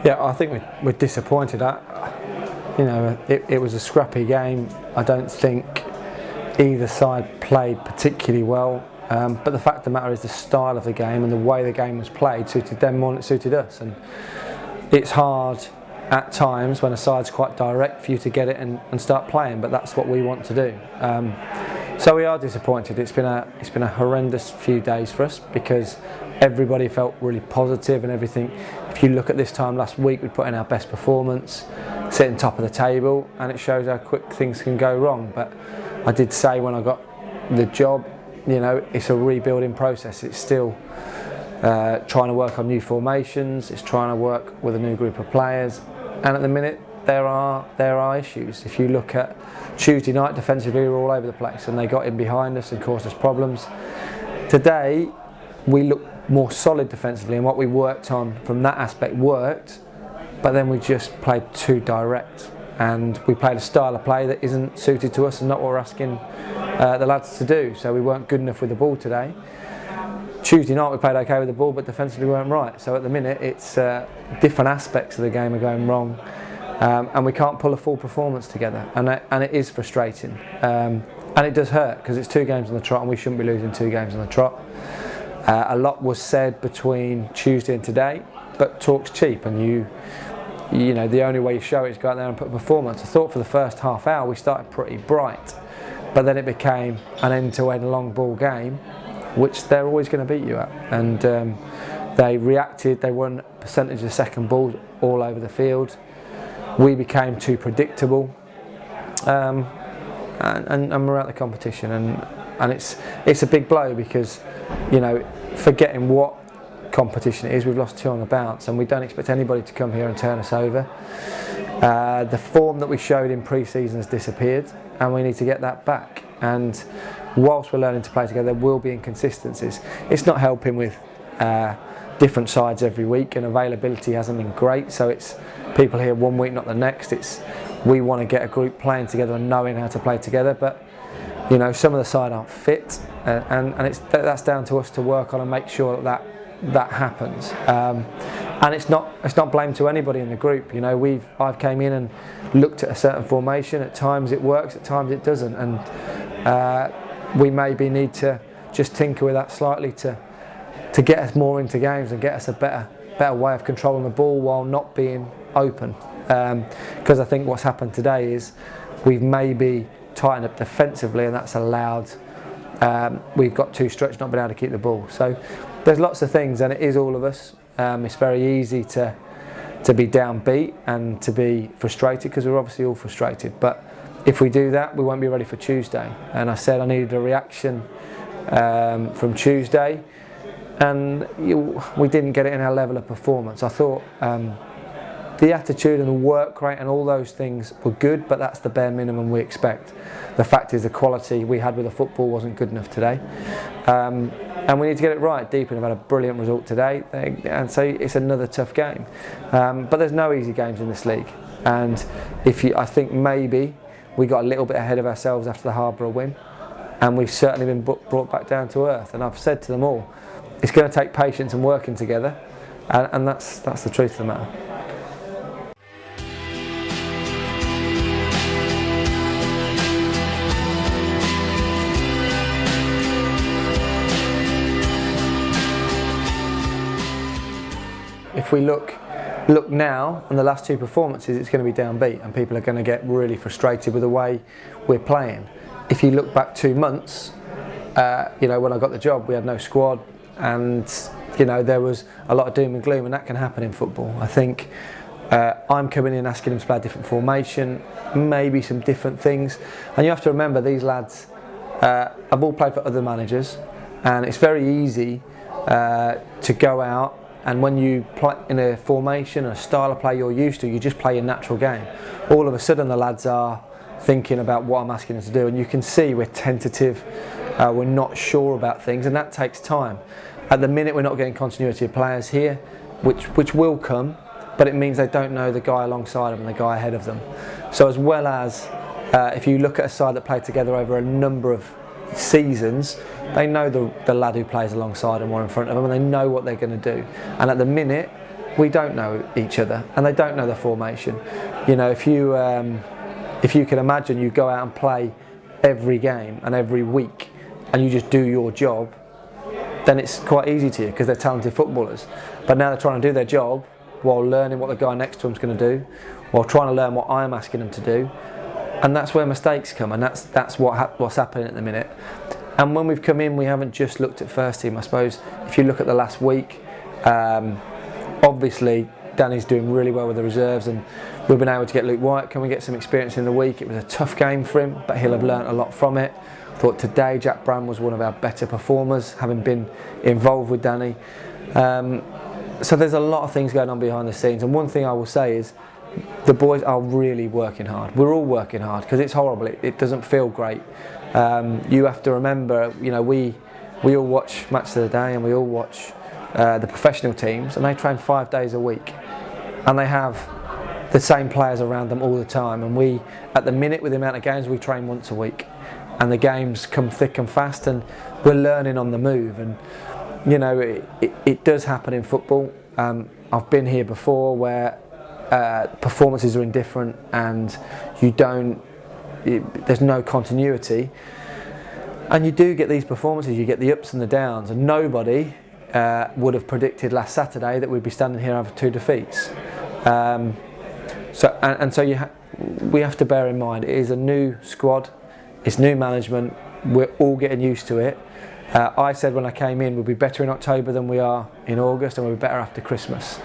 Yeah, I think we're disappointed. It was a scrappy game. I don't think either side played particularly well. But the fact of the matter is the style of the game and the way the game was played suited them more than it suited us. And it's hard at times when a side's quite direct for you to get it and start playing, but that's what we want to do. So we are disappointed. It's been a horrendous few days for us because everybody felt really positive and everything. If you look at this time last week, we put in our best performance, sitting top of the table, and it shows how quick things can go wrong. But I did say when I got the job, it's a rebuilding process. It's still trying to work on new formations. It's trying to work with a new group of players, and at the minute there are issues. If you look at Tuesday night, defensively we were all over the place and they got in behind us and caused us problems. Today we look more solid defensively, and what we worked on from that aspect worked, but then we just played too direct and we played a style of play that isn't suited to us and not what we're asking the lads to do. So we weren't good enough with the ball today. Tuesday night we played okay with the ball, but defensively we weren't right. So at the minute it's different aspects of the game are going wrong, and we can't pull a full performance together, and it is frustrating, and it does hurt because it's 2 games on the trot and we shouldn't be losing 2 games on the trot. A lot was said between Tuesday and today, but talk's cheap, and you know the only way you show it is go out there and put a performance. I thought for the first half hour we started pretty bright, but then it became an end-to-end long ball game, which they're always going to beat you at. And they reacted, they won a percentage of second balls all over the field. We became too predictable, and we're out of the competition. And it's a big blow because, forgetting what competition it is, we've lost 2 on the bounce, and we don't expect anybody to come here and turn us over. The form that we showed in pre-season has disappeared, and we need to get that back. And whilst we're learning to play together, there will be inconsistencies. It's not helping with different sides every week, and availability hasn't been great, so it's people here one week, not the next. We want to get a group playing together and knowing how to play together, but some of the side aren't fit, and that's down to us to work on and make sure that happens. And it's not blame to anybody in the group. I've came in and looked at a certain formation. At times it works, at times it doesn't, and we maybe need to just tinker with that slightly to get us more into games and get us a better way of controlling the ball while not being open. Because I think what's happened today is we've maybe tightened up defensively, and that's allowed we've got too stretched, not been able to keep the ball. So there's lots of things, and it is all of us. It's very easy to be downbeat and to be frustrated, because we're obviously all frustrated. But if we do that, we won't be ready for Tuesday. And I said I needed a reaction from Tuesday, and we didn't get it in our level of performance. I thought the attitude and the work rate and all those things were good, but that's the bare minimum we expect. The fact is the quality we had with the football wasn't good enough today. And we need to get it right. Deepen have had a brilliant result today, and so it's another tough game. But there's no easy games in this league, and I think maybe we got a little bit ahead of ourselves after the Harborough win, and we've certainly been brought back down to earth. And I've said to them all, it's going to take patience and working together, and that's the truth of the matter. If we look now on the last 2 performances, it's going to be downbeat, and people are going to get really frustrated with the way we're playing. If you look back 2 months, when I got the job, we had no squad, and there was a lot of doom and gloom, and that can happen in football. I think I'm coming in asking them to play a different formation, maybe some different things, and you have to remember these lads have all played for other managers, and it's very easy to go out. And when you play in a formation and a style of play you're used to, you just play your natural game. All of a sudden the lads are thinking about what I'm asking them to do, and you can see we're tentative, we're not sure about things, and that takes time. At the minute we're not getting continuity of players here, which will come, but it means they don't know the guy alongside them and the guy ahead of them. So as well as if you look at a side that played together over a number of seasons, they know the lad who plays alongside them or in front of them, and they know what they're going to do. And at the minute we don't know each other, and they don't know the formation. You know, if you can imagine, you go out and play every game and every week, and you just do your job, then it's quite easy to you because they're talented footballers. But now they're trying to do their job while learning what the guy next to them's going to do, while trying to learn what I'm asking them to do, and that's where mistakes come, and that's what's happening at the minute. And when we've come in, we haven't just looked at first team. I suppose if you look at the last week, obviously Danny's doing really well with the reserves, and we've been able to get Luke White. Can we get some experience in the week? It was a tough game for him, but he'll have learnt a lot from it. I thought today Jack Brown was one of our better performers, having been involved with Danny. So there's a lot of things going on behind the scenes, and one thing I will say is the boys are really working hard. We're all working hard because it's horrible. It doesn't feel great. You have to remember, you know, we all watch Match of the Day, and we all watch the professional teams, and they train 5 days a week, and they have the same players around them all the time. And we, at the minute, with the amount of games, we train once a week, and the games come thick and fast, and we're learning on the move. And you know, it does happen in football. I've been here before where performances are indifferent, and there's no continuity, and you do get these performances. You get the ups and the downs, and nobody would have predicted last Saturday that we'd be standing here after 2 defeats. So we have to bear in mind, it is a new squad, it's new management, we're all getting used to it. I said when I came in, we'll be better in October than we are in August, and we'll be better after Christmas.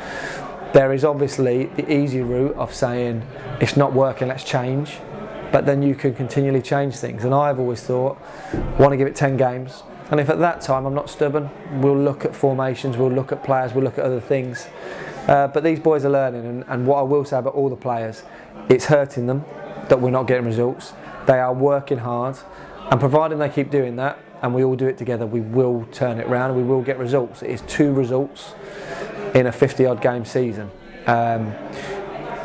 There is obviously the easy route of saying, it's not working, let's change, but then you can continually change things. And I've always thought, want to give it 10 games, and if at that time I'm not stubborn, we'll look at formations, we'll look at players, we'll look at other things. But these boys are learning, and what I will say about all the players, it's hurting them that we're not getting results. They are working hard, and providing they keep doing that, and we all do it together, we will turn it around and we will get results. It is 2 results in a 50-odd game season.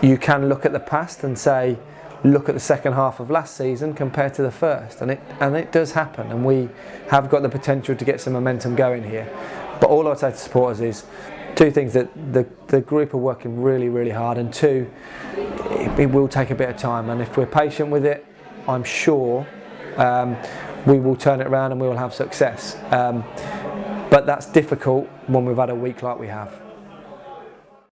You can look at the past and say, look at the second half of last season compared to the first, and it does happen, and we have got the potential to get some momentum going here. But all I'd say to supporters is 2 things: that the group are working really, really hard, and 2, it will take a bit of time, and if we're patient with it, I'm sure we will turn it around and we will have success. But that's difficult when we've had a week like we have.